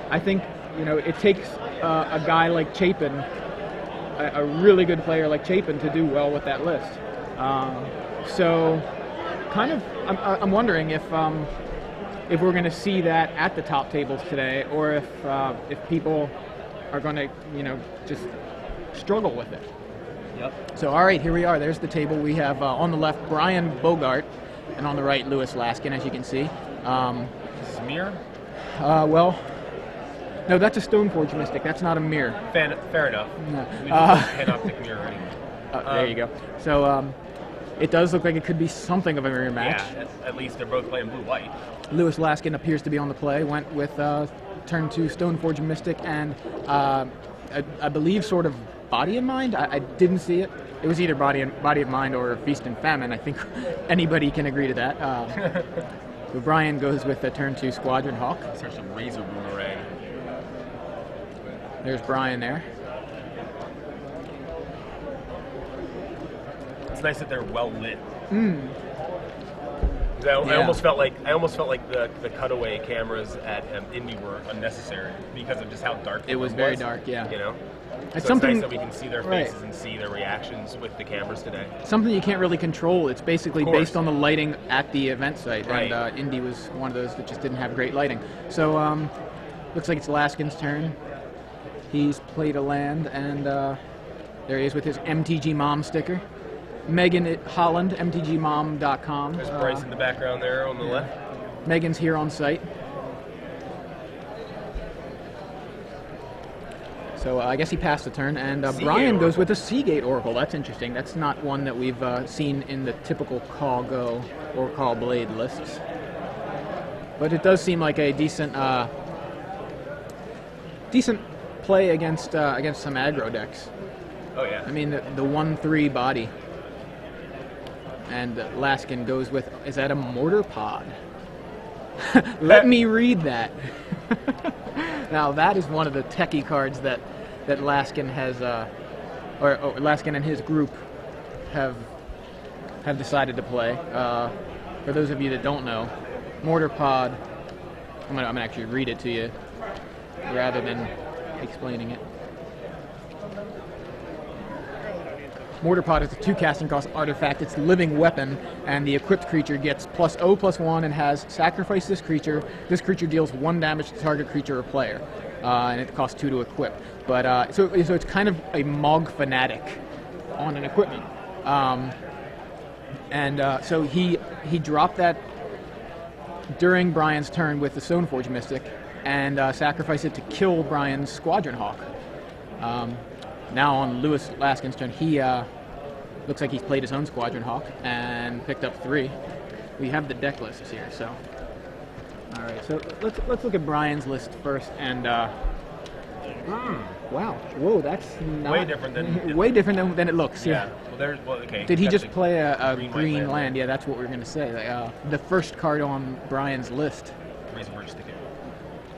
I think, you know, it takes a guy like Chapin, a really good player like Chapin, to do well with that list. So, kind of, I'm wondering if we're going to see that at the top tables today, or if people are going to, you know, just struggle with it. Yep. So, all right, here we are. There's the table. We have on the left Bryan Bogardt, and on the right Lewis Laskin, as you can see. Is this a mirror? Well, no, that's a Stoneforge Mystic. That's not a mirror. Fair enough. No. We don't have a panoptic mirror anymore. There you go. So it does look like it could be something of a mirror match. Yeah, at least they're both playing blue-white. Lewis Laskin appears to be on the play. Went with turn 2 Stoneforge Mystic and I believe sort of Body and Mind. I didn't see it. It was either Body of Mind or Feast and Famine. I think anybody can agree to that. So Bryan goes with the turn 2 Squadron Hawk. Such a razor boomerang. There's Bryan there. It's nice that they're well lit. I Yeah. almost felt like the cutaway cameras at Indy were unnecessary because of just how dark It was very dark. Yeah. You know. It's So something it's nice that we can see their faces right. and see their reactions with the cameras today. Something you can't really control. It's basically based on the lighting at the event site, Right. and Indy was one of those that just didn't have great lighting. So looks like it's Laskin's turn. He's played a land, and there he is with his MTG Mom sticker. Megan at Holland, mtgmom.com. There's Bryce in the background there on the left. Megan's here on site. So I guess he passed the turn, and Bryan goes with a Seagate Oracle. That's interesting. That's not one that we've seen in the typical Call Go or Call Blade lists. But it does seem like a decent play against some aggro decks. Oh yeah. I mean, the 1/3 body. And Laskin goes with, is that a Mortar Pod? Let me read that. Now that is one of the techie cards that Laskin has, or Laskin and his group have decided to play. For those of you that don't know, Mortar Pod, I'm gonna actually read it to you rather than explaining it. Mortar Pod is a 2 casting cost artifact. It's a living weapon, and the equipped creature gets +0/+1 and has sacrifice this creature. This creature deals 1 damage to target creature or player, and it costs 2 to equip. But so it's kind of a Mog Fanatic on an equipment, so he dropped that during Bryan's turn with the Stoneforge Mystic, and sacrificed it to kill Bryan's Squadron Hawk. Now on Lewis Laskin's turn, he looks like he's played his own Squadron Hawk and picked up 3. We have the deck lists here, so all right. So let's look at Bryan's list first. And wow, whoa, that's not Way different than way different than it looks. Yeah. Well, okay. Did he just the play a green land? land? Yeah, that's what we were going to say. The first card on Bryan's list. Razorverge ticket.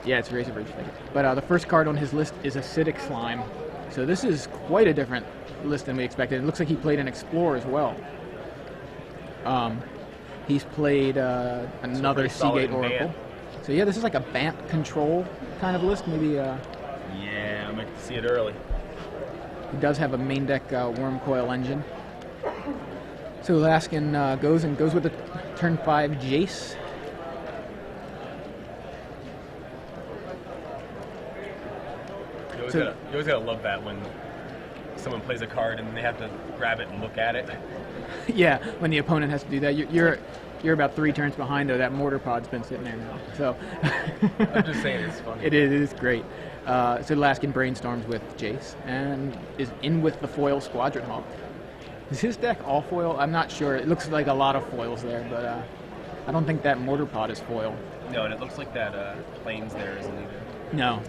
Yeah, it's Razorverge ticket. But the first card on his list is Acidic Slime. So this is quite a different list than we expected. It looks like he played an Explorer as well. He's played another Seagate Oracle. So yeah, this is like a Bant control kind of list. Maybe. Yeah, I might see it early. He does have a main deck Worm Coil Engine. So Laskin goes with the turn 5 Jace. You always gotta love that when someone plays a card and they have to grab it and look at it. Yeah, when the opponent has to do that, you're about 3 turns behind though. That Mortar Pod's been sitting there now. So I'm just saying it's funny. It is great. So Laskin brainstorms with Jace and is in with the foil Squadron Hawk. Is his deck all foil? I'm not sure. It looks like a lot of foils there, but I don't think that Mortar Pod is foil. No, and it looks like that Plains there isn't either. No.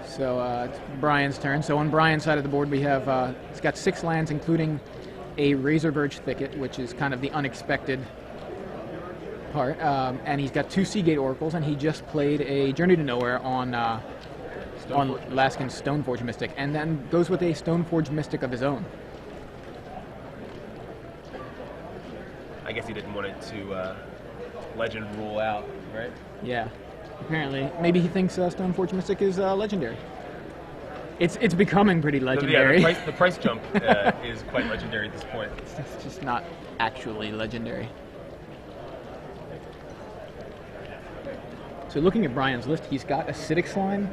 So it's Bryan's turn. So on Bryan's side of the board, we have he's got 6 lands, including a Razorverge Thicket, which is kind of the unexpected part. And he's got 2 Seagate Oracles, and he just played a Journey to Nowhere on Laskin's Stoneforge Mystic, and then goes with a Stoneforge Mystic of his own. I guess he didn't want it to legend rule out, right? Yeah. Apparently, maybe he thinks Stoneforge Mystic is legendary. It's becoming pretty legendary. Yeah, the price jump is quite legendary at this point. It's just not actually legendary. So looking at Bryan's list, he's got Acidic Slime,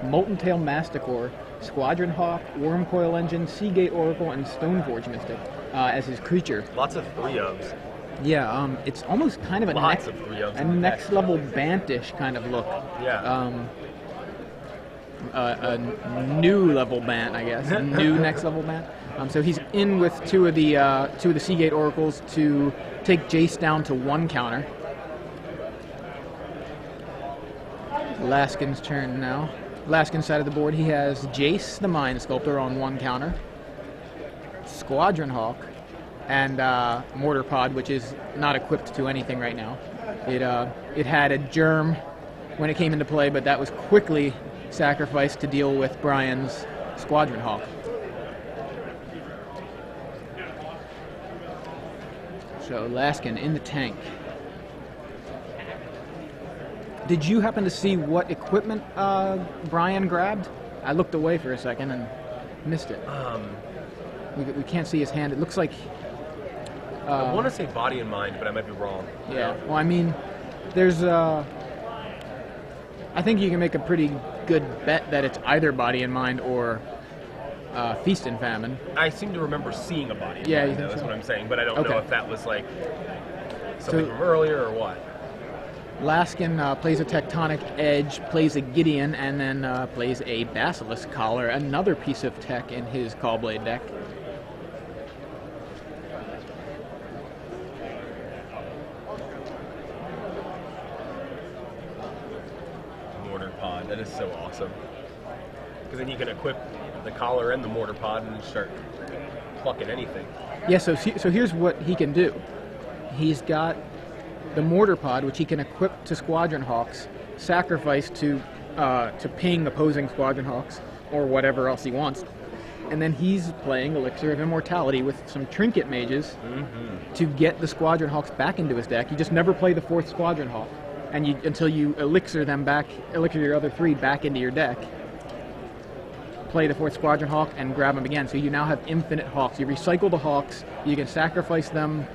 Molten Tail Masticore, Squadron Hawk, Wormcoil Engine, Seagate Oracle, and Stoneforge Mystic as his creature. Lots of 3-ofs. Yeah, it's almost kind of a next level Bantish kind of look. Yeah. A new level Bant, I guess. A new next level Bant. So he's in with two of the Seagate Oracles to take Jace down to 1 counter. Laskin's turn now. Laskin's side of the board, he has Jace the Mind Sculptor on 1 counter, Squadron Hawk, and Mortar Pod, which is not equipped to anything right now. It had a Germ when it came into play, but that was quickly sacrificed to deal with Bryan's Squadron Hawk. So Laskin in the tank. Did you happen to see what equipment Bryan grabbed? I looked away for a second and missed it. We can't see his hand. It looks like... I want to say Body and Mind, but I might be wrong. Yeah, well, I mean, there's... I think you can make a pretty good bet that it's either Body and Mind or Feast and Famine. I seem to remember seeing a Body and Yeah, Mind, you think that's so? what I'm saying, but I don't know if that was like something So- from earlier or what. Laskin plays a Tectonic Edge, plays a Gideon, and then plays a Basilisk Collar, another piece of tech in his Callblade deck. Mortar Pod, that is so awesome. Because then you can equip the collar and the Mortar Pod and start plucking anything. Yeah, so here's what he can do. He's got the Mortar Pod, which he can equip to Squadron Hawks, sacrifice to ping opposing Squadron Hawks, or whatever else he wants. And then he's playing Elixir of Immortality with some Trinket Mages to get the Squadron Hawks back into his deck. You just never play the 4th Squadron Hawk until you elixir your other 3 back into your deck. Play the 4th Squadron Hawk and grab them again. So you now have infinite Hawks. You recycle the Hawks, you can sacrifice them.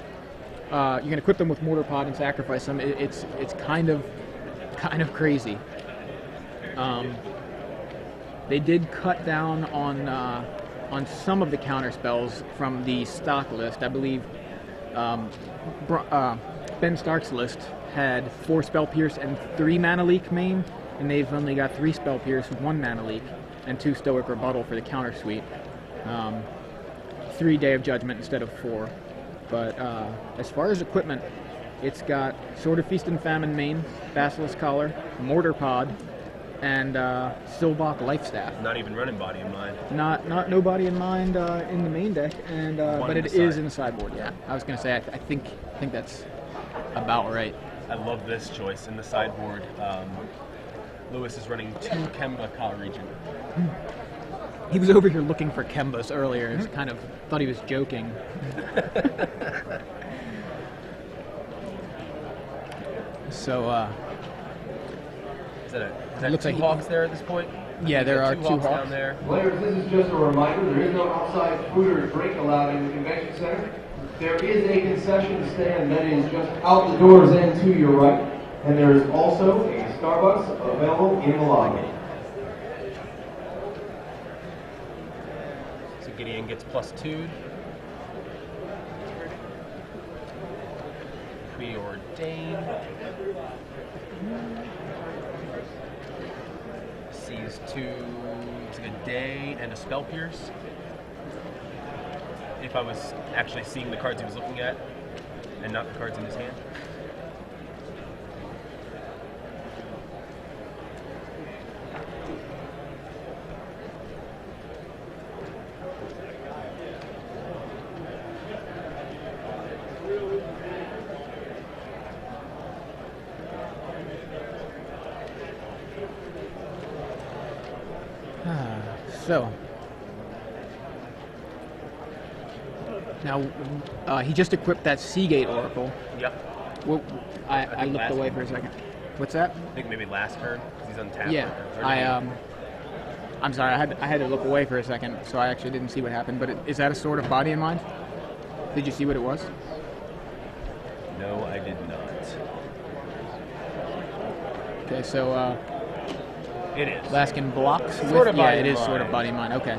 You can equip them with Mortar Pod and sacrifice them. It's kind of crazy. They did cut down on some of the counter spells from the stock list. I believe Ben Stark's list had 4 Spell Pierce and 3 Mana Leak main, and they've only got 3 Spell Pierce, 1 Mana Leak, and 2 Stoic Rebuttal for the counter suite. 3 Day of Judgment instead of 4. But as far as equipment, it's got Sword of Feast and Famine main, Basilisk Collar, Mortar Pod, and Sylvok Lifestaff. Not even running Body and Mind. Not no Body in Mind in the main deck, and but it is in the sideboard. Yeah, I was gonna say I think that's about right. I love this choice in the sideboard. Lewis is running 2 Kemba Ka Region. He was over here looking for Kembas earlier. Just kind of thought he was joking. So, Is that looks 2 like Hawks there at this point? Yeah, there are 2 2 Hawks Hawks down there. Players, this is just a reminder, there is no outside food or drink allowed in the convention center. There is a concession stand that is just out the doors and to your right. And there is also a Starbucks available in the lobby. So Gideon gets +2'd. Preordain. Sees 2, it's like a Day and a Spell Pierce. If I was actually seeing the cards he was looking at, and not the cards in his hand. So now he just equipped that Seagate Oracle. Yep. Well, I looked last away one. for a second. What's that? I think maybe last turn, 'cause he's untapped. Yeah, I'm sorry, I had to look away for a second, so I actually didn't see what happened. But is that a sword of body in mind? Did you see what it was? No, I did not. Okay, so It is. Laskin blocks Sword with, of yeah, body it in is sword of mind. body in mind. Okay,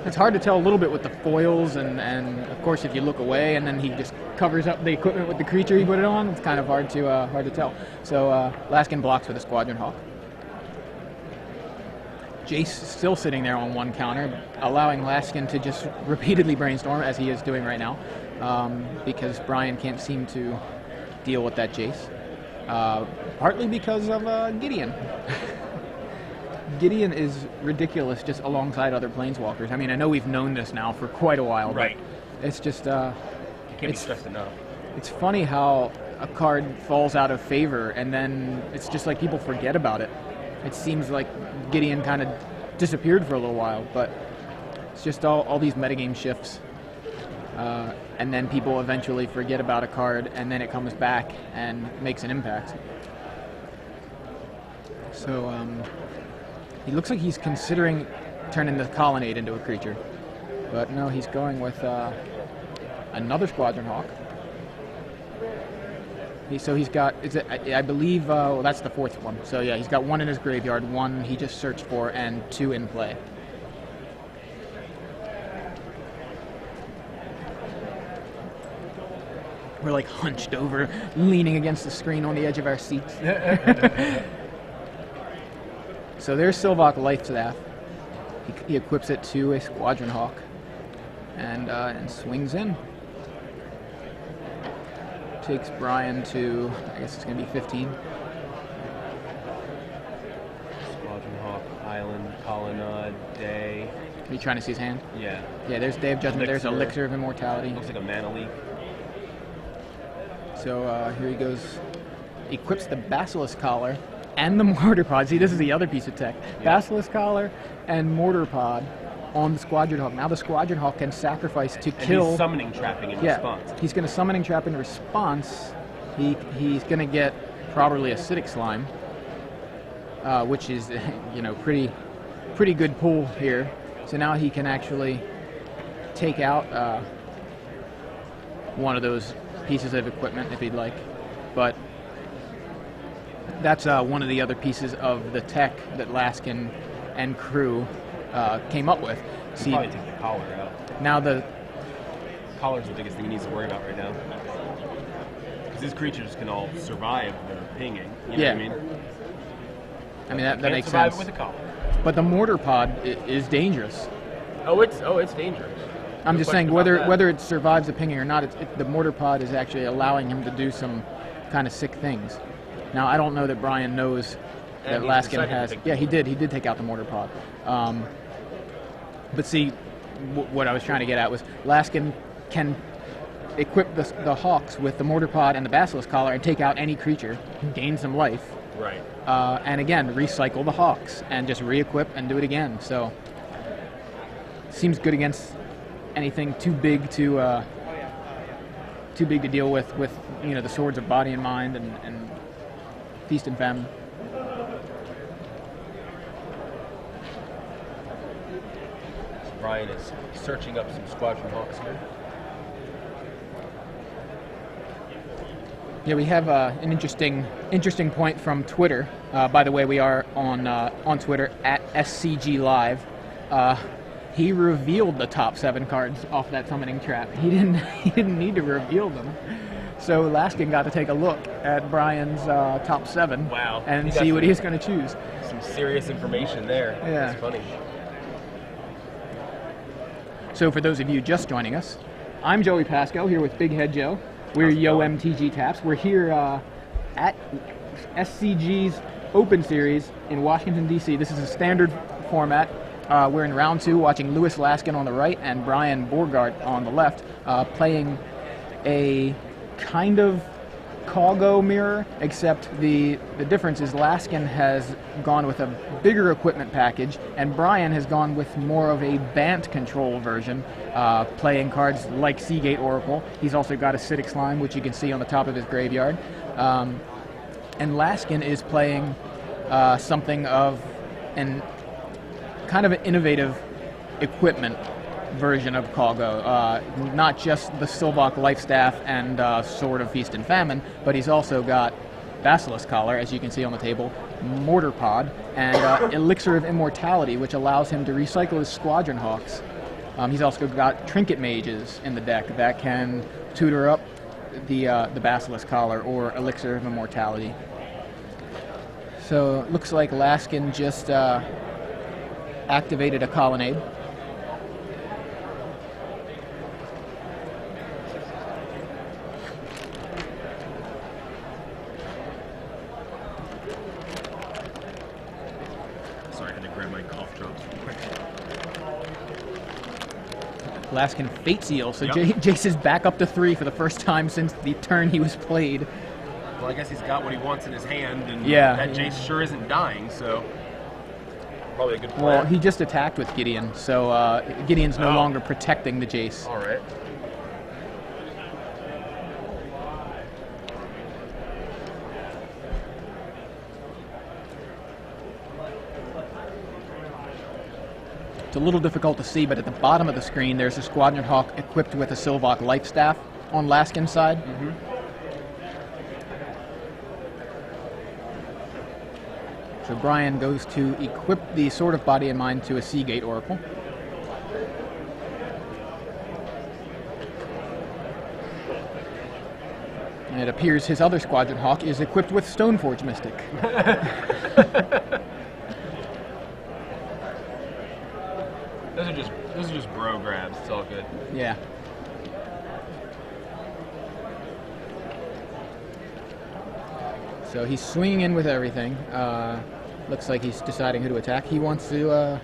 it's hard to tell a little bit with the foils, and of course if you look away and then he just covers up the equipment with the creature he put it on, it's kind of hard to tell. So Laskin blocks with a Squadron Hawk. Jace still sitting there on one counter, allowing Laskin to just repeatedly brainstorm, as he is doing right now, because Bryan can't seem to deal with that Jace. Partly because of Gideon. Gideon is ridiculous just alongside other Planeswalkers. I mean, I know we've known this now for quite a while, Right. but it's just... You can't be stressed enough. It's funny how a card falls out of favor, and then it's just like people forget about it. It seems like Gideon kind of disappeared for a little while, but it's just all these metagame shifts. And then people eventually forget about a card, and then it comes back and makes an impact. So he looks like he's considering turning the Colonnade into a creature. But no, he's going with another Squadron Hawk. So he's got, I believe, well, that's the fourth one. So yeah, he's got one in his graveyard, one he just searched for, and two in play. We're like hunched over, leaning against the screen on the edge of our seats. So there's Sylvok Lifestaff. He equips it to a Squadron Hawk and swings in. Takes Bryan to, I guess it's going to be 15. Squadron Hawk, Island, Colonnade, Day. Are you trying to see his hand? Yeah. Yeah, there's Day of Judgment, there's Elixir. Elixir of Immortality. Looks like a mana leak. So here he goes. Equips the Basilisk Collar and the Mortar Pod. See, this is the other piece of tech. Yeah. Basilisk Collar and Mortar Pod on the Squadron Hawk. Now the Squadron Hawk can sacrifice to And kill... he's summoning trapping in response. He's going to Summoning Trap in response. He's going to get probably Acidic Slime, which is, pretty good pull here. So now he can actually take out one of those pieces of equipment if he'd like. But that's one of the other pieces of the tech that Laskin and crew came up with. See, Probably take the collar out. now the Collar's the biggest thing he needs to worry about right now. Because his creatures can all survive the pinging. You know Yeah. what I mean? I mean that Can't makes survive sense. with a collar. But the Mortar Pod is dangerous. Oh, it's dangerous. I'm No just question saying about that. whether it survives the pinging or not, the Mortar Pod is actually allowing him to do some kind of sick things. Now I don't know that Bryan knows that And he's Laskin decided to has. take Yeah, he did take out the Mortar Pod. But see, what I was trying to get at was Laskin can equip the Hawks with the Mortar Pod and the Basilisk Collar and take out any creature, gain some life, Right. and again recycle the Hawks and just re-equip and do it again. So seems good against anything too big to deal with the swords of body and mind and feast and famine. Bryan is searching up some Squadron Hawks here. Yeah, we have an interesting point from Twitter. By the way, we are on Twitter at SCG Live. He revealed the top 7 cards off that Summoning Trap. He didn't need to reveal them. So Laskin got to take a look at Bryan's top 7 Wow. and He got see what some- he's going to choose. Some serious information there. Yeah. That's funny. So for those of you just joining us, I'm Joey Pasco here with Big Head Joe. We're How's it Yo going? MTG Taps. We're here at SCG's Open Series in Washington, D.C. This is a standard format. We're in round 2 watching Lewis Laskin on the right and Bryan Bogardt on the left, playing a kind of Cargo mirror, except the difference is Laskin has gone with a bigger equipment package, and Bryan has gone with more of a Bant control version, playing cards like Seagate Oracle. He's also got Acidic Slime, which you can see on the top of his graveyard. And Laskin is playing something of an kind of an innovative equipment version of Coggo. Not just the Silvok Lifestaff and Sword of Feast and Famine, but he's also got Basilisk Collar, as you can see on the table, Mortar Pod, and Elixir of Immortality, which allows him to recycle his Squadron Hawks. He's also got Trinket Mages in the deck that can tutor up the Basilisk Collar or Elixir of Immortality. So it looks like Laskin just activated a Colonnade. Sorry, I had to grab my cough drops real quick. Laskin Fate Seal, so Yep. Jace is back up to 3 for the first time since the turn he was played. Well, I guess he's got what he wants in his hand, and Yeah. that Jace sure isn't dying, so probably a good plan. Well, he just attacked with Gideon, so Gideon's no Oh. longer protecting the Jace. All right. It's a little difficult to see, but at the bottom of the screen there's a Squadron Hawk equipped with a Silvok Lifestaff on Laskin's side. Mm-hmm. So Bryan goes to equip the Sword of Body and Mind to a Seagate Oracle. And it appears his other Squadron Hawk is equipped with Stoneforge Mystic. Those are just bro grabs. It's all good. Yeah. So he's swinging in with everything. Looks like he's deciding who to attack. He wants to.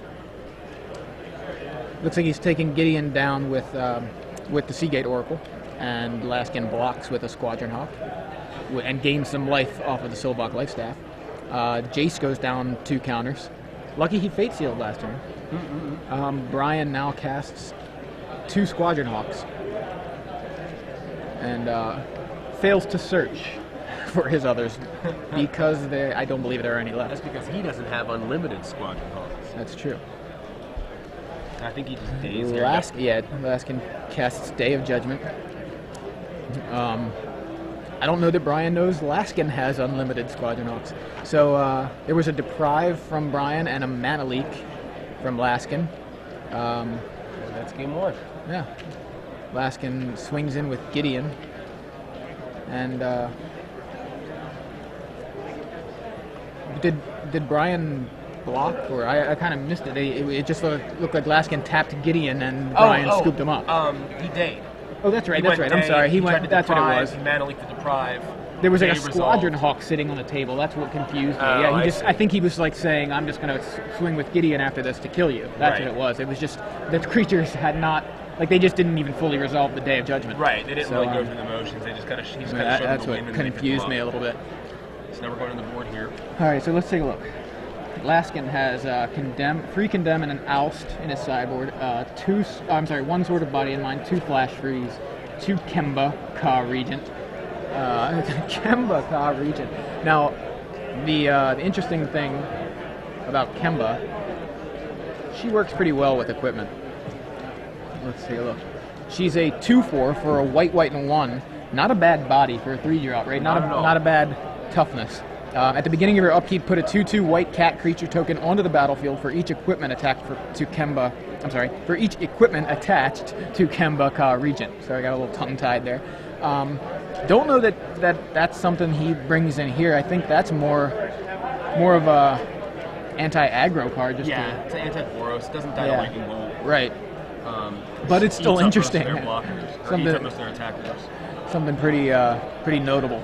Looks like he's taking Gideon down with the Seagate Oracle, and Laskin blocks with a Squadron Hawk, and gains some life off of the Silvok Lifestaff. Jace goes down 2 counters. Lucky he Fate Sealed last turn. Bryan now casts 2 Squadron Hawks and fails to search for his others because I don't believe there are any left. That's because he doesn't have unlimited Squadron Hawks. That's true. I think he just days here. Laskin casts Day of Judgment. I don't know that Bryan knows Laskin has unlimited Squadron Hawks. So there was a Deprive from Bryan and a Mana Leak from Laskin. That's game 1. Yeah. Laskin swings in with Gideon. And did Bryan block? Or I kind of missed it. It just looked like Laskin tapped Gideon and Bryan scooped him up. He dayed. Oh, that's right. He That's went right. I'm day, sorry. He tried went. to That's what it deprive, was. He Mana Leak to Deprive. There was like a Day Squadron resolved. Hawk sitting on the table. That's what confused me. Oh, Yeah, I see. I think he was like saying, "I'm just going to swing with Gideon after this to kill you." That's Right. what it was. It was just the creatures had not, like, they just didn't even fully resolve the Day of Judgment. Right, they didn't So, really go through the motions. They just kind of That's what confused me a little bit. So now we're going on the board here. All right, so let's take a look. Laskin has free condemn and an oust in his sideboard. 1 Sword of Body and Mind, 2 Flash Freeze, 2 Kemba Ka Regent. Kemba Ka Regent. Now, the interesting thing about Kemba, she works pretty well with equipment. Let's take a look. She's a 2/4 for a white, and 1. Not a bad body for a 3-drop, right? Not at all. Not a bad toughness. At the beginning of your upkeep, put a 2/2 white cat creature token onto the battlefield for each equipment attached to Kemba. For each equipment attached to Kemba Ka Regent. Sorry, I got a little tongue-tied there. Don't know that's something he brings in here. I think that's more of a anti-aggro card. Just It's an anti-Boros. Doesn't die Yeah. a lightning bolt. right. But it's still Eats up interesting. Most of their blockers, or Something- eats up most of their attackers. Something pretty notable.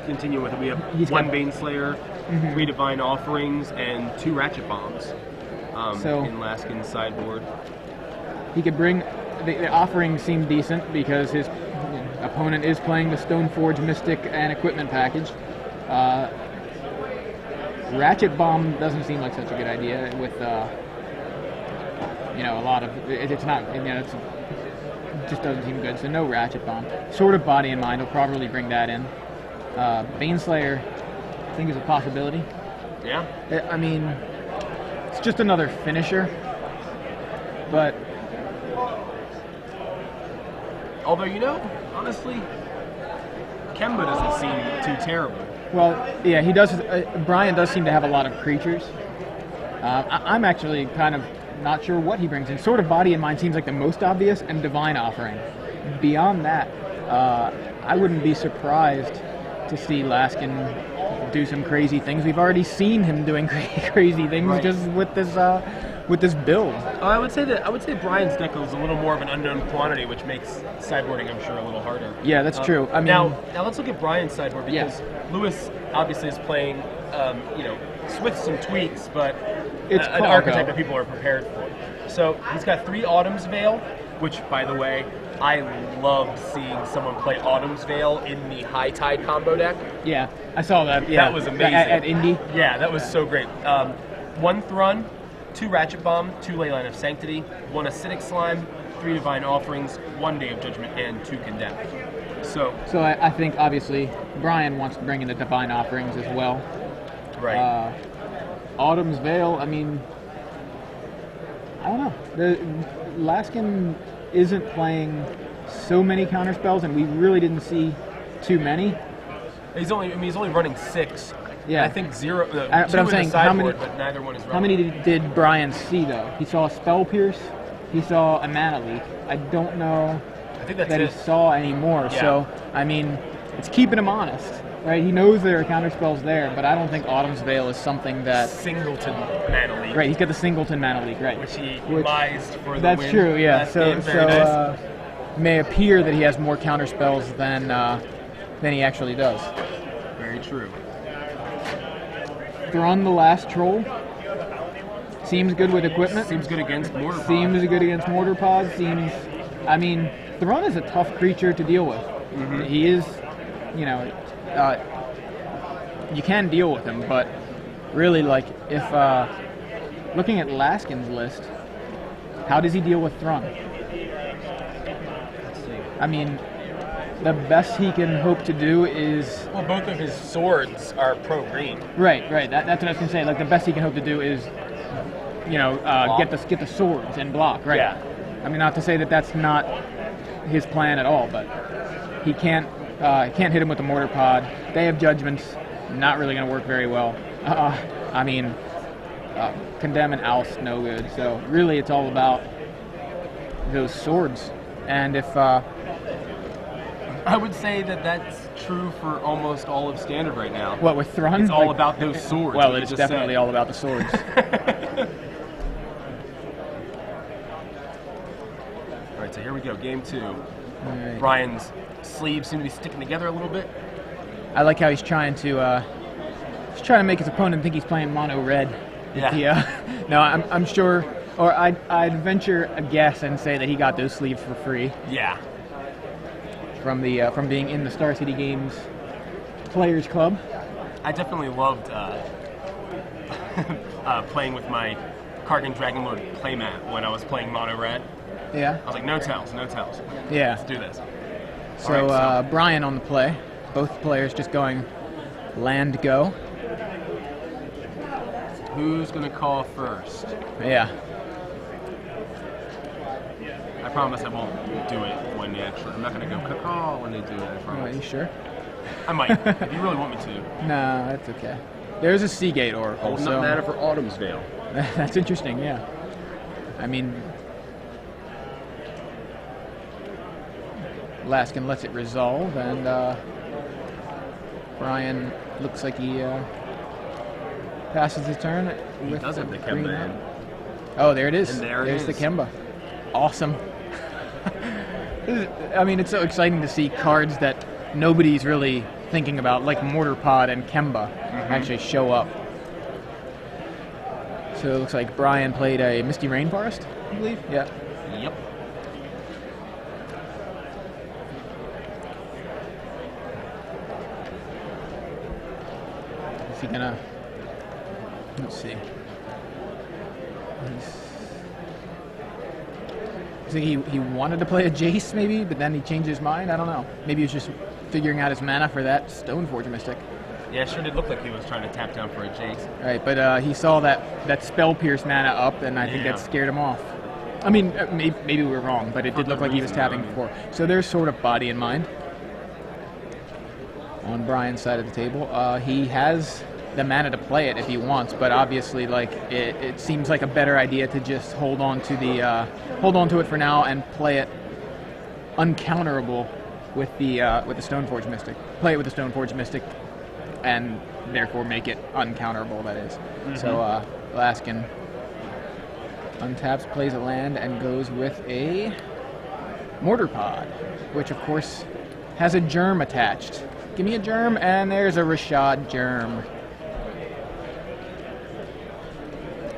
Continue with it. We have He's 1 got- Baneslayer, 3 Divine Offerings, and 2 Ratchet Bombs So- in Laskin's sideboard. He could bring the offering seemed decent because his opponent is playing the Stoneforge Mystic and equipment package. Ratchet Bomb doesn't seem like such a good idea with a lot of it's not it just doesn't seem good. So no Ratchet Bomb. Sword of Body and Mind will probably bring that in. Baneslayer, I think, is a possibility. Yeah. I mean, it's just another finisher, but Although, honestly, Kemba doesn't seem too terrible. well, yeah, he does. Bryan does seem to have a lot of creatures. I'm actually kind of not sure what he brings in. Sort of Body and Mind seems like the most obvious, and Divine Offering. Beyond that, I wouldn't be surprised to see Laskin do some crazy things. We've already seen him doing crazy things Right. just with this build. I would say Bryan's deck is a little more of an unknown quantity, which makes sideboarding, I'm sure, a little harder. Yeah, that's true. I mean, now let's look at Bryan's sideboard, because Yeah. Lewis obviously is playing, with some tweaks, but It's an archetype that people are prepared for. So he's got 3 Autumn's Veil, which, by the way, I loved seeing someone play Autumn's Veil in the High Tide combo deck. yeah, I saw that. Yeah, That was amazing. At Indy. Yeah, that was so great. 1 Thrun, 2 Ratchet Bomb, 2 Leyline of Sanctity, 1 Acidic Slime, 3 Divine Offerings, 1 Day of Judgment, and 2 Condemned. So, I think, obviously, Bryan wants to bring in the Divine Offerings as well. right. Autumn's Veil, I mean, I don't know. The Laskin isn't playing so many counterspells, and we really didn't see too many. He's only running 6. Yeah. I think 0. But 2 I'm in the saying, sideboard, but neither one is running. How many did Bryan see, though? He saw a Spell Pierce, he saw a Mana Leak. I don't know I think that's that he it. saw any more. Yeah. So, I mean, it's keeping him honest, right? He knows there are counterspells there, but I don't think Autumn's Veil is something that... Singleton Mana Leak. Right, he's got the Singleton Mana Leak, right. Which he Which- mised for the That's win. true, yeah. Last So, game. Very nice. may appear that he has more counterspells than he actually does. Very true. Thrawn the Last Troll seems good with equipment. Seems good against Mortar Pod. Seems good against Mortar Pods. I mean, Thrawn is a tough creature to deal with. Mm-hmm. He is, you can deal with him, but really, like, if looking at Laskin's list, how does he deal with Thrawn? Let's see. I mean, the best he can hope to do is... Well, both of his swords are pro-green. Right. That's what I was gonna say. Like, the best he can hope to do is, get the swords and block. Right. Yeah. I mean, not to say that that's not his plan at all, but he can't hit him with the Mortar Pod. They have Judgments, not really gonna work very well. Condemn and Oust, no good. So really, it's all about those swords. And if I would say that that's true for almost all of Standard right now. what with Thrawn, It's all about those swords. Well, like you it's just definitely said. all about the swords. All right, so here we go. Game 2. Alright. Bryan's sleeves seem to be sticking together a little bit. I like how he's trying to make his opponent think he's playing mono red. Yeah. No, I'm sure, or I'd venture a guess and say that he got those sleeves for free Yeah. from being in the Star City Games Players Club. I definitely loved playing with my Kargan Dragonlord playmat when I was playing mono red. Yeah. I was like, no tells. Yeah. Let's do this. So, Alright, Bryan on the play. Both players just going land go. Who's going to call first? Yeah. I promise I won't do it when they actually... I'm not going to go call when they do it, I Oh, are promise. you sure? I might, if you really want me to. No, that's okay. There's a Seagate Oracle, Does so not matter for Autumn's Veil. that's interesting. Yeah. I mean, Laskin lets it resolve, and Bryan looks like he passes his turn. He with does have the green Kemba hand. in. Oh, there it is. And there it There's is. the Kemba. Awesome. I mean, it's so exciting to see cards that nobody's really thinking about, like Mortar Pod and Kemba, actually show up. So it looks like Bryan played a Misty Rainforest, I believe. Yeah. Yep. Is he gonna? Let's see. I think he wanted to play a Jace maybe, but then he changed his mind. I don't know. Maybe he was just figuring out his mana for that Stoneforge Mystic. Yeah, it sure did look like he was trying to tap down for a Jace. Right, but he saw that Spell Pierce mana up, and I think that scared him off. I mean, maybe we were wrong, but it did look like he was tapping before. So there's sort of body in mind. On Bryan's side of the table, he has the mana to play it if he wants, but obviously, like it seems like a better idea to just hold on to it for now and play it uncounterable with the Stoneforge Mystic. Play it with the Stoneforge Mystic, and therefore make it uncounterable. That is. So Laskin untaps, plays a land, and goes with a Mortar Pod, which of course has a germ attached. Give me a germ, and there's a Rashad germ.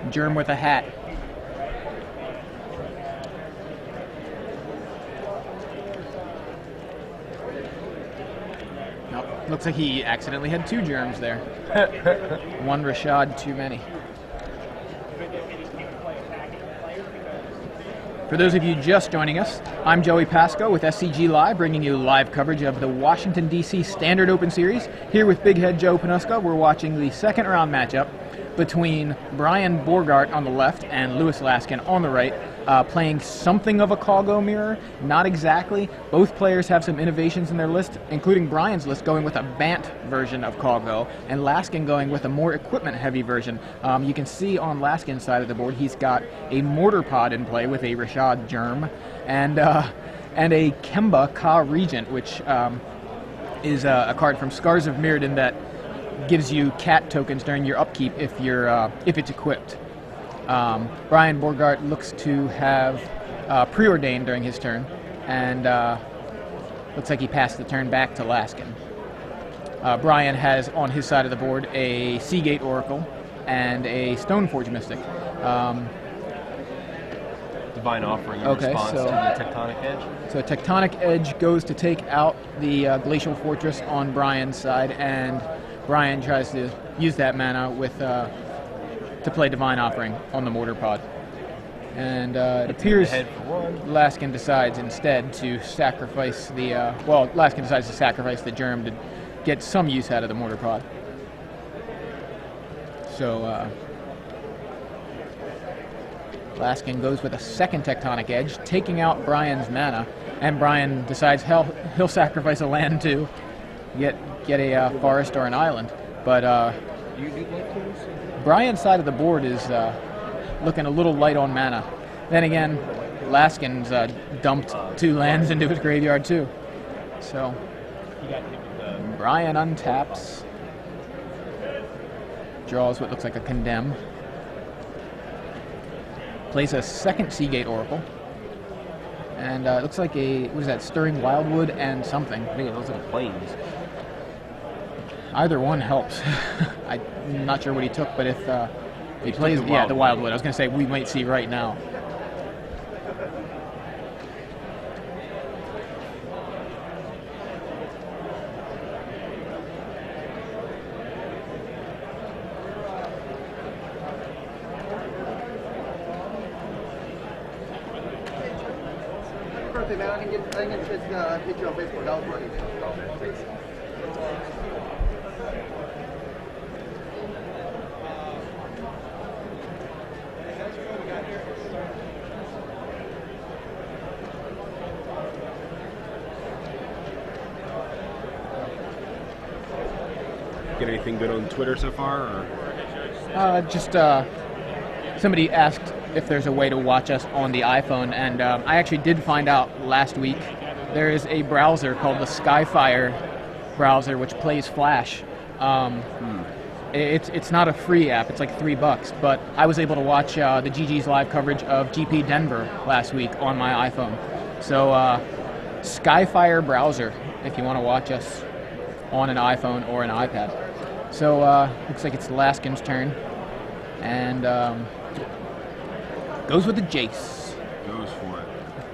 Germ with a hat. Nope. Looks like he accidentally had 2 germs there. One Rashad too many. For those of you just joining us, I'm Joey Pasco with SCG Live, bringing you live coverage of the Washington, D.C. Standard Open Series. Here with Big Head Joe Panuska, we're watching the second round matchup between Bryan Bogardt on the left and Lewis Laskin on the right, playing something of a Call-Go mirror. Not exactly. Both players have some innovations in their list, including Bryan's list going with a Bant version of Call-Go, and Laskin going with a more equipment-heavy version. You can see on Laskin's side of the board, he's got a Mortar Pod in play with a Rashad Germ, and a Kemba Ka Regent, which is a card from Scars of Mirrodin that gives you cat tokens during your upkeep if it's equipped. Bryan Bogardt looks to have preordained during his turn, and looks like he passed the turn back to Laskin. Bryan has on his side of the board a Seagate Oracle and a Stoneforge Mystic. Divine Offering in response to the Tectonic Edge. So Tectonic Edge goes to take out the Glacial Fortress on Bryan's side, and Bryan tries to use that mana to play Divine Offering on the Mortar Pod. And it appears Laskin decides instead to sacrifice Laskin decides to sacrifice the Germ to get some use out of the Mortar Pod. So Laskin goes with a second Tectonic Edge, taking out Bryan's mana, and Bryan decides he'll sacrifice a land to get a forest or an island. But Bryan's side of the board is looking a little light on mana. Then again, Laskin's dumped 2 lands into his graveyard too. So Bryan untaps, draws what looks like a Condemn, plays a second Seagate Oracle, and it looks like Stirring Wildwood and something. I think it looks like Plains. Either one helps. I'm not sure what he took, but if he plays the Wildwood, I was going to say we might see right now. Perfect, man. I can just hit you on Facebook. That was funny. Thanks. Get anything good on Twitter so far? Or? Somebody asked if there's a way to watch us on the iPhone, and I actually did find out last week. There is a browser called the Skyfire browser, which plays Flash. It's not a free app. It's like $3, but I was able to watch the GG's live coverage of GP Denver last week on my iPhone. So Skyfire browser, if you want to watch us on an iPhone or an iPad. So looks like it's Laskin's turn, and goes with the Jace. Goes for it.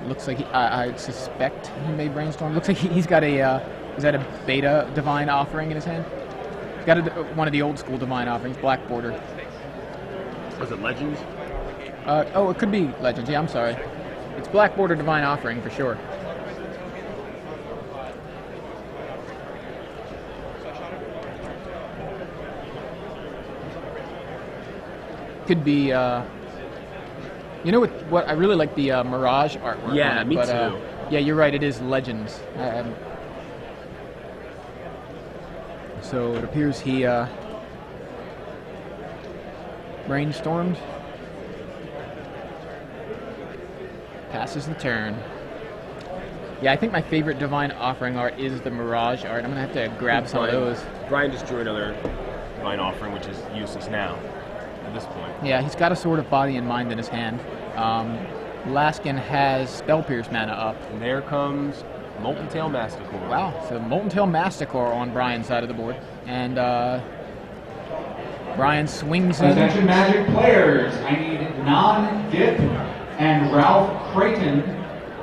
Looks like I suspect he may brainstorm. Looks like he's got a is that a beta Divine Offering in his hand? He's got one of the old school Divine Offerings, black border. Was it Legends? It could be Legends. Yeah, I'm sorry. It's black border Divine Offering for sure. could be. You know what? I really like the Mirage artwork. Yeah, on it, me but, too. Yeah, you're right. It is Legends. So it appears he brainstormed, passes the turn. Yeah, I think my favorite Divine Offering art is the Mirage art. I'm gonna have to grab some of those. Bryan just drew another Divine Offering, which is useless now at this point. Yeah, he's got a Sword of Body and Mind in his hand. Laskin has Spell Pierce mana up. And there comes Molten Tail Masticore. Wow, so Molten Tail Masticore on Bryan's side of the board. And Bryan swings in. Attention Magic players, I need Non-Dip and Ralph Creighton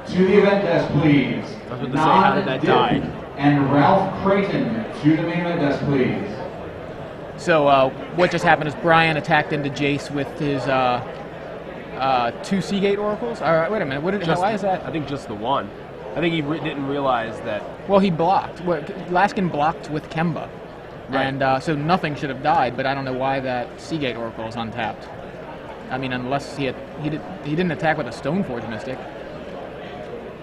to the event desk, please. I was about to say, how did that die? And Ralph Creighton to the main event desk, please. So what just happened is Bryan attacked into Jace with his 2 Seagate Oracles. All right, wait a minute. Why is that? I think just the one. I think he didn't realize that. Well, he blocked. Laskin blocked with Kemba. Right. And so nothing should have died, but I don't know why that Seagate Oracle is untapped. I mean, unless he didn't attack with a Stoneforge Mystic.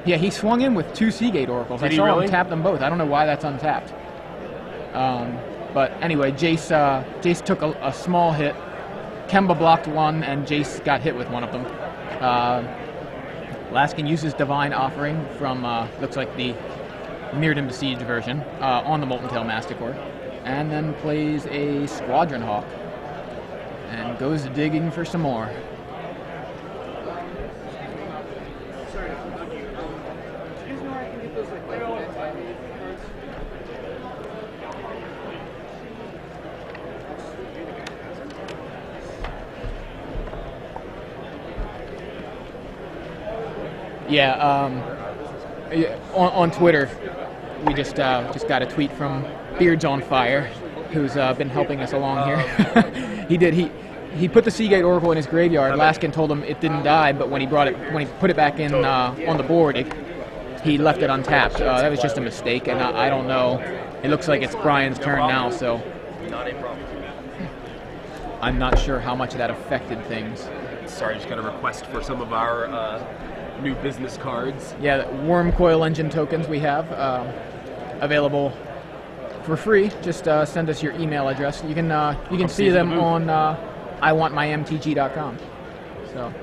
Yeah, he swung in with 2 Seagate Oracles. Did I he saw really? him tap them both. I don't know why that's untapped. But anyway, Jace took a small hit. Kemba blocked one, and Jace got hit with one of them. Laskin uses Divine Offering from, looks like the Mirrodin Besieged version, on the Molten Tail Masticore, and then plays a Squadron Hawk, and goes digging for some more. Yeah, on Twitter, we just got a tweet from Beards on Fire, who's been helping us along here. He put the Seagate Oracle in his graveyard. Laskin told him it didn't die, but when he put it back in on the board, he left it untapped. That was just a mistake, and I don't know. It looks like it's Bryan's turn now, so Not a problem. I'm not sure how much that affected things. Sorry, just got a request for some of our new business cards. Yeah, the Worm Coil Engine tokens we have available for free. Just send us your email address. You can see them on iwantmymtg.com. So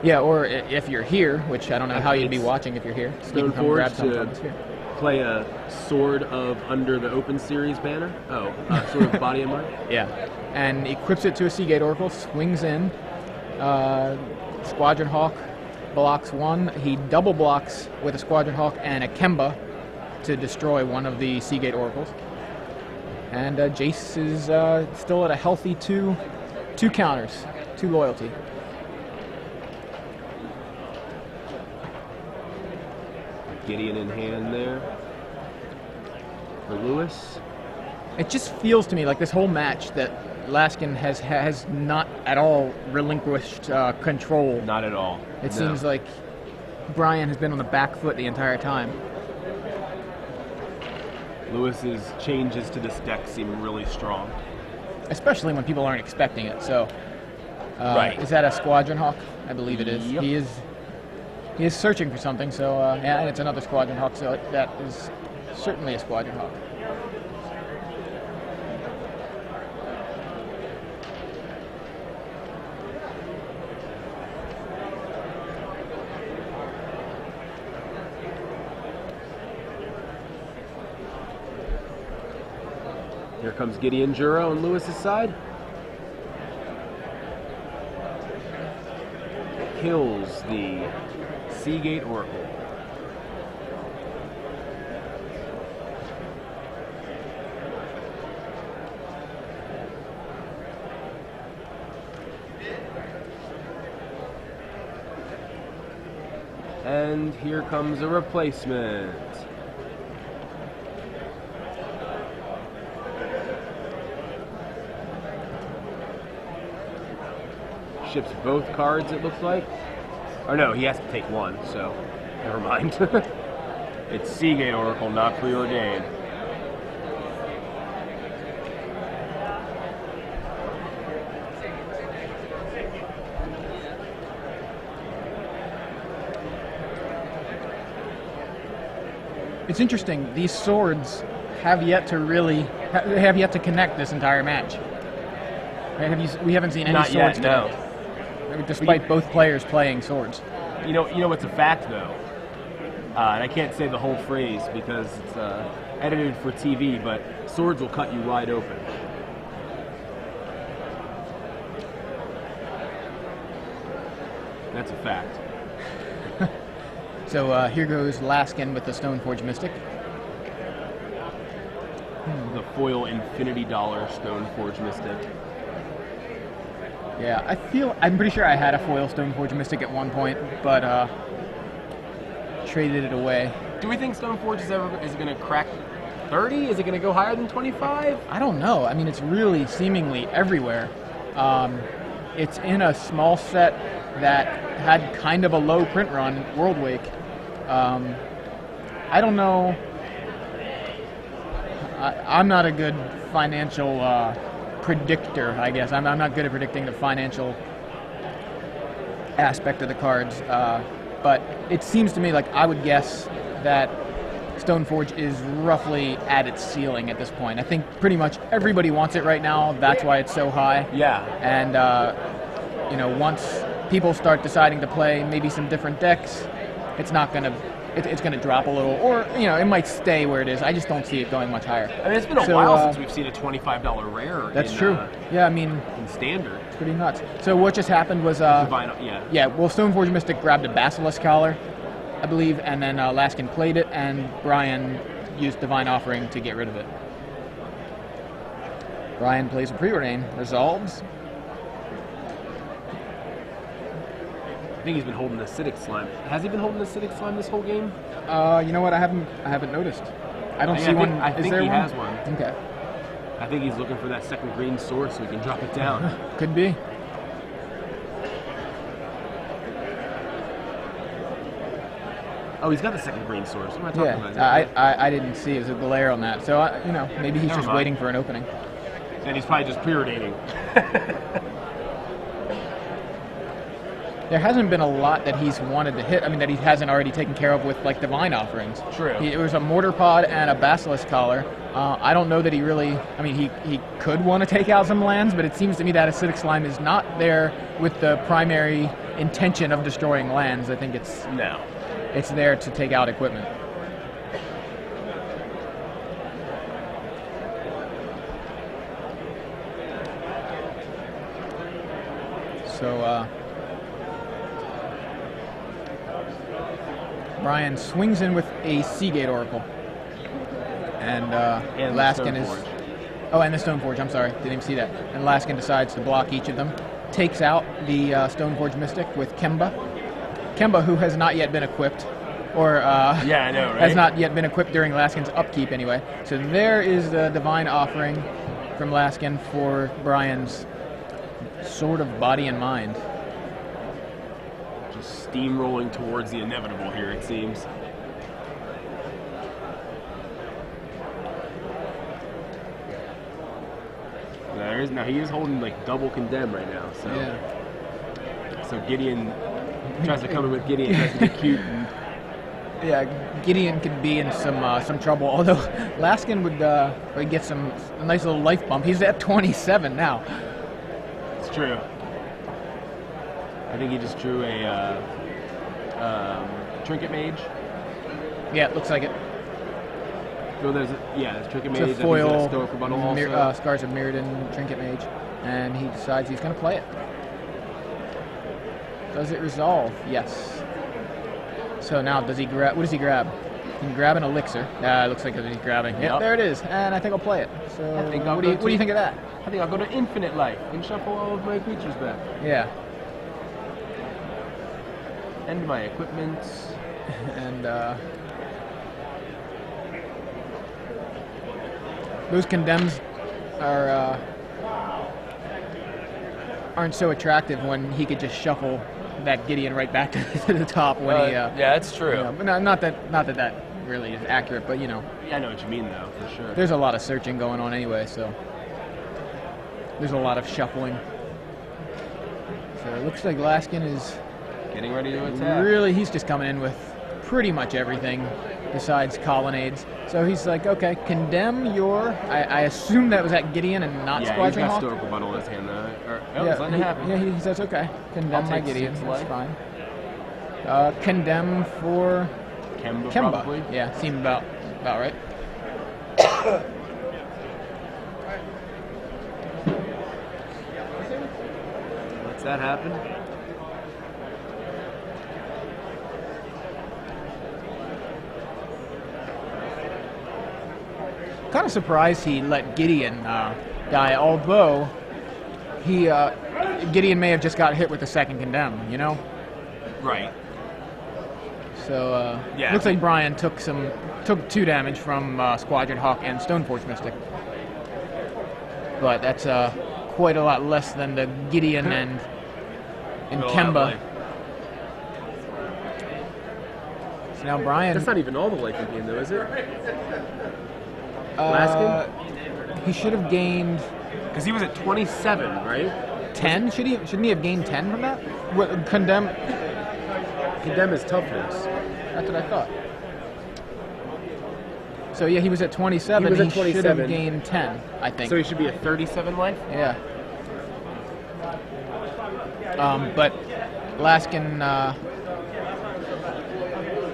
yeah, or if you're here, which I don't know how you'd be watching if you're here, so you can come grab some from us here. Play a Sword of Under the Open Series banner. Oh, Sword of Body and Mind. Yeah, and equips it to a Seagate Oracle, swings in. Squadron Hawk blocks one. He double blocks with a Squadron Hawk and a Kemba to destroy one of the Seagate Oracles. And Jace is still at a healthy two counters, 2 loyalty. Gideon in hand there for Lewis. It just feels to me like this whole match that Laskin has not at all relinquished control. Not at all. It seems like Bryan has been on the back foot the entire time. Lewis's changes to this deck seem really strong. Especially when people aren't expecting it. So, Right. Is that a Squadron Hawk? I believe it is. Yep. He is searching for something. So, yeah, and it's another Squadron Hawk. So that is certainly a Squadron Hawk. Here comes Gideon Jura on Lewis's side. Kills the Seagate Oracle. And here comes a replacement. Ships both cards, it looks like. Or no, he has to take one, so never mind. It's Seagate Oracle, not preordained. It's interesting. These swords have yet to really have yet to connect this entire match. Right? We haven't seen any Not swords yet, no. connect, despite both players playing swords. You know what's a fact though, and I can't say the whole phrase because it's edited for TV, but swords will cut you wide open. That's a fact. So here goes Laskin with the Stoneforge Mystic. The foil Infinity Dollar Stoneforge Mystic. Yeah, I'm pretty sure I had a foil Stoneforge Mystic at one point, but traded it away. Do we think Stoneforge is going to crack 30? Is it going to go higher than 25? I don't know. I mean, it's really seemingly everywhere. It's in a small set that had kind of a low print run, World Wake. I don't know. I'm not a good financial predictor, I guess. I'm not good at predicting the financial aspect of the cards. But it seems to me like I would guess that Stoneforge is roughly at its ceiling at this point. I think pretty much everybody wants it right now. That's why it's so high. Yeah. And once people start deciding to play maybe some different decks, it's not gonna. It's going to drop a little, or it might stay where it is. I just don't see it going much higher. I mean, it's been a while since we've seen a $25 rare. That's true. Yeah, I mean, in standard. It's pretty nuts. So what just happened was, Divine, yeah. Well, Stoneforge Mystic grabbed a Basilisk Collar, I believe, and then Laskin played it, and Bryan used Divine Offering to get rid of it. Bryan plays a Preordain, resolves. I think he's been holding Acidic Slime. Has he been holding Acidic Slime this whole game? You know what? I haven't noticed. I don't see one. I think he has one. Okay. I think he's looking for that second green sword so he can drop it down. Could be. Oh, he's got the second green sword. So what am I talking Yeah, about? I didn't see it. It was a glare on that. So, maybe he's just waiting for an opening. And he's probably just preordaining. There hasn't been a lot that he's wanted to hit. I mean, that he hasn't already taken care of with, like, Divine Offerings. True. It was a Mortar Pod and a Basilisk Collar. I don't know that he really... I mean, he could want to take out some lands, but it seems to me that Acidic Slime is not there with the primary intention of destroying lands. I think it's... No. It's there to take out equipment. So, Bryan swings in with a Seagate Oracle. And Laskin is... Oh, and the Stoneforge, I'm sorry. Didn't even see that. And Laskin decides to block each of them. Takes out the Stoneforge Mystic with Kemba. Kemba, who has not yet been equipped. Or yeah, I know, right? has not yet been equipped during Laskin's upkeep anyway. So there is the Divine Offering from Laskin for Bryan's Sword of Body and Mind. Just steamrolling towards the inevitable here, it seems. Now he is holding like double Condemn right now, so Yeah. So Gideon tries to come in with Gideon, tries to be cute. And yeah, Gideon could be in some trouble. Although Laskin would get a nice little life bump. He's at 27 now. It's true. I think he just drew a Trinket Mage. Yeah, it looks like it. So there's Trinket Mage. It's a foil, Stoic Rebuttal also. Scars of Mirrodin, Trinket Mage, and he decides he's going to play it. Does it resolve? Yes. So now, does he grab? What does he grab? He can grab an elixir. It looks like he's grabbing. Yep, there it is. And I think I'll play it. So, what do you think of that? I think I'll go to Infinite Life and shuffle all of my creatures back. Yeah. And my equipment. And those Condemns aren't so attractive when he could just shuffle that Gideon right back to the top when he. Yeah, that's true. But not that really is accurate, but Yeah, I know what you mean though, for sure. There's a lot of searching going on anyway, so there's a lot of shuffling. So it looks like Laskin is getting ready to attack. Really, he's just coming in with pretty much everything. besides colonnades. So he's like, okay, condemn your. I assume that was at Gideon and not Yeah, he's Squadron got Hawk. Stoical Bundle in his hand though. Or, oh, Yeah, he's letting it happen. yeah, he says okay. Condemn I'll my take Gideon. 6 That's life. fine. Condemn for Kemba, Kemba. probably. Yeah, seemed about right. Lets that happen. Kind of surprised he let Gideon die, although he Gideon may have just got hit with the second condemn, you know? Right. So Yeah. looks like Bryan took 2 damage from Squadron Hawk and Stoneforge Mystic. But that's quite a lot less than the Gideon and Kemba. So now Bryan, That's not even all the life in game though, is it? Laskin? he should have gained Because he was at 27, right? 10. Shouldn't he have gained 10 from that? Condemn. Condemn his toughness. That's what I thought. So yeah, he was at 27. He was at should 27. have gained 10, I think. So he should be at 37 life? Yeah. But Laskin,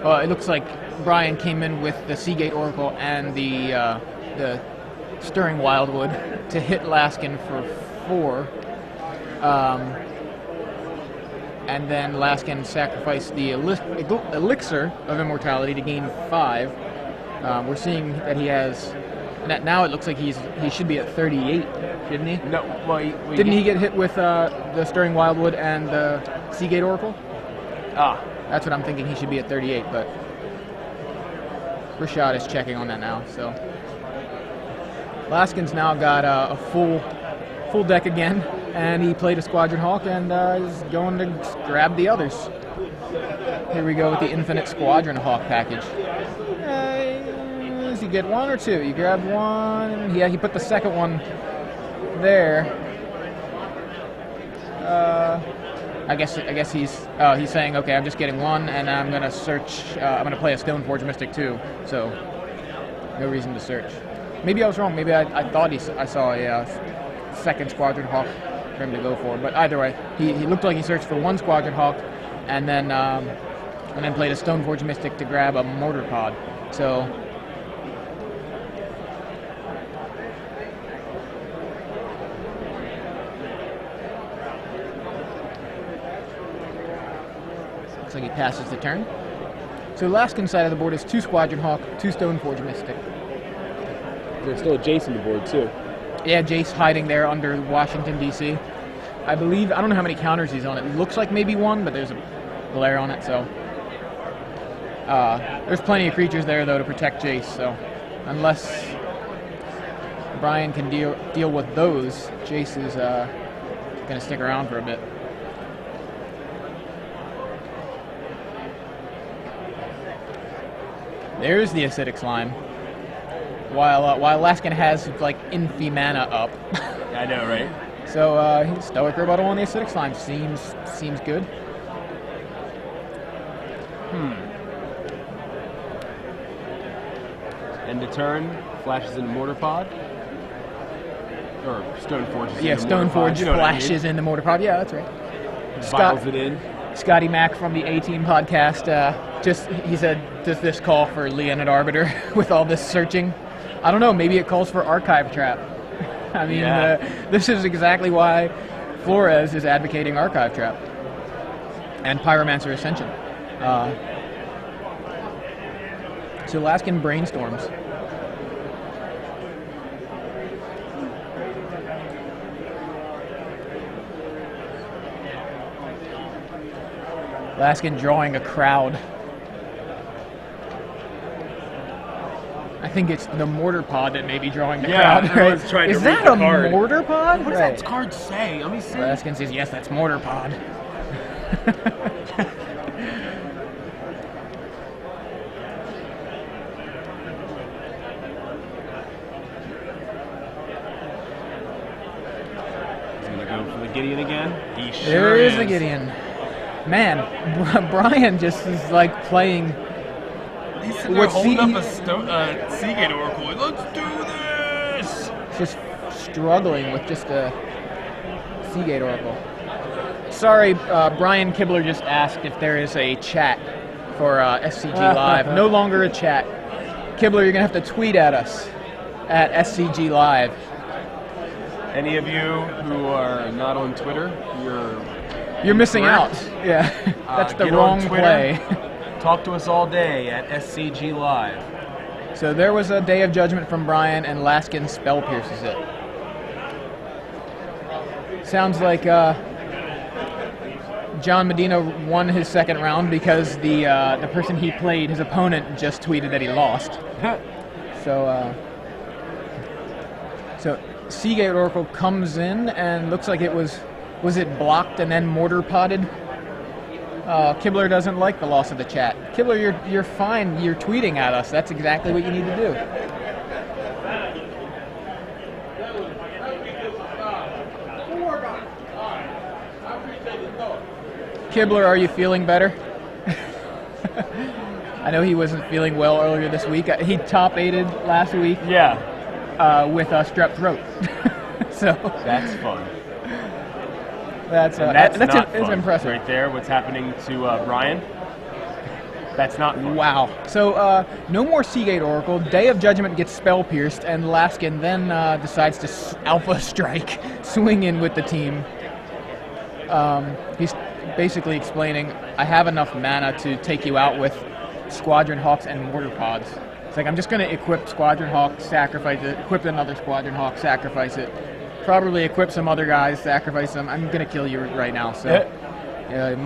well, it looks like Bryan came in with the Seagate Oracle and the Stirring Wildwood to hit Laskin for 4. And then Laskin sacrificed the Elixir of Immortality to gain 5. We're seeing that he has. Now it looks like he should be at 38, shouldn't he? No, well, Didn't he get hit with the Stirring Wildwood and the Seagate Oracle? Ah, That's what I'm thinking. He should be at 38, but Rashad is checking on that now. So Laskin's now got a full deck again, and he played a Squadron Hawk and is going to grab the others. Here we go with the Infinite Squadron Hawk package. Does he get 1 or 2? You grab 1. Yeah, he put the second one there. I guess he's saying, okay, I'm just getting 1, and I'm gonna search. I'm gonna play a Stoneforge Mystic too, so no reason to search. Maybe I was wrong. Maybe I thought I saw a second Squadron Hawk for him to go for. But either way, he looked like he searched for 1 Squadron Hawk, and then played a Stoneforge Mystic to grab a Mortar Pod. So. Looks like he passes the turn. So Laskin side of the board is 2 Squadron Hawk, 2 Stoneforge Mystic. there's still a Jace on the board too. Yeah, Jace hiding there under Washington, D.C. I believe, I don't know how many counters he's on. It looks like maybe 1, but there's a glare on it, so. There's plenty of creatures there, though, to protect Jace, so. Unless Bryan can deal with those, Jace is going to stick around for a bit. There's the Acidic Slime. While Laskin has, like, Infi mana up. I know, right? So, Stoic Rebuttal on the Acidic Slime seems good. End of turn, flashes in Mortar Pod. Or Stoneforge. Yeah, Stoneforge flashes in the Mortar Pod. Yeah, that's right. Vials it in. Scotty Mack from the A-Team podcast, he said, does this call for Leonid Arbiter with all this searching? I don't know, maybe it calls for Archive Trap. I mean, this is exactly why Flores is advocating Archive Trap and Pyromancer Ascension. So Laskin brainstorms. Laskin drawing a crowd. I think it's the Mortar Pod that may be drawing the crowd. I was trying to Is read that the a card. Mortar Pod? What does that card say? Let me see. Laskin says, yes, that's Mortar Pod. He's gonna go for the Gideon again. He sure There is the Gideon. Man, Bryan just is like playing. He's sitting there What holding up C- a Seagate Oracle. Like, let's do this! Just struggling with just a Seagate Oracle. Sorry, Brian Kibler just asked if there is a chat for SCG Live. No longer a chat. Kibler, you're going to have to tweet at us at SCG Live. Any of you who are not on Twitter, You're missing out. incorrect. Yeah, that's the Get on wrong Twitter. play. Talk to us all day at SCG Live. So there was a Day of Judgment from Bryan, and Laskin spell pierces it. Sounds like John Medina won his second round because the person he played, his opponent, just tweeted that he lost. So Seagate Oracle comes in and looks like it was it blocked and then mortar potted? Kibler doesn't like the loss of the chat. Kibler, you're fine. You're tweeting at us. That's exactly what you need to do. Kibler, are you feeling better? I know he wasn't feeling well earlier this week. He top-8'd last week. Yeah. With a strep throat. So That's fun. that's That's not it's fun. impressive. Right there, what's happening to Bryan. That's not fun. Wow. So no more Seagate Oracle. Day of Judgment gets spell pierced, and Laskin then decides to alpha strike, swing in with the team. He's basically explaining, I have enough mana to take you out with Squadron Hawks and Mortar Pods. It's like, I'm just going to equip Squadron Hawk, sacrifice it, equip another Squadron Hawk, sacrifice it, probably equip some other guys, sacrifice them. I'm going to kill you right now, so you might as well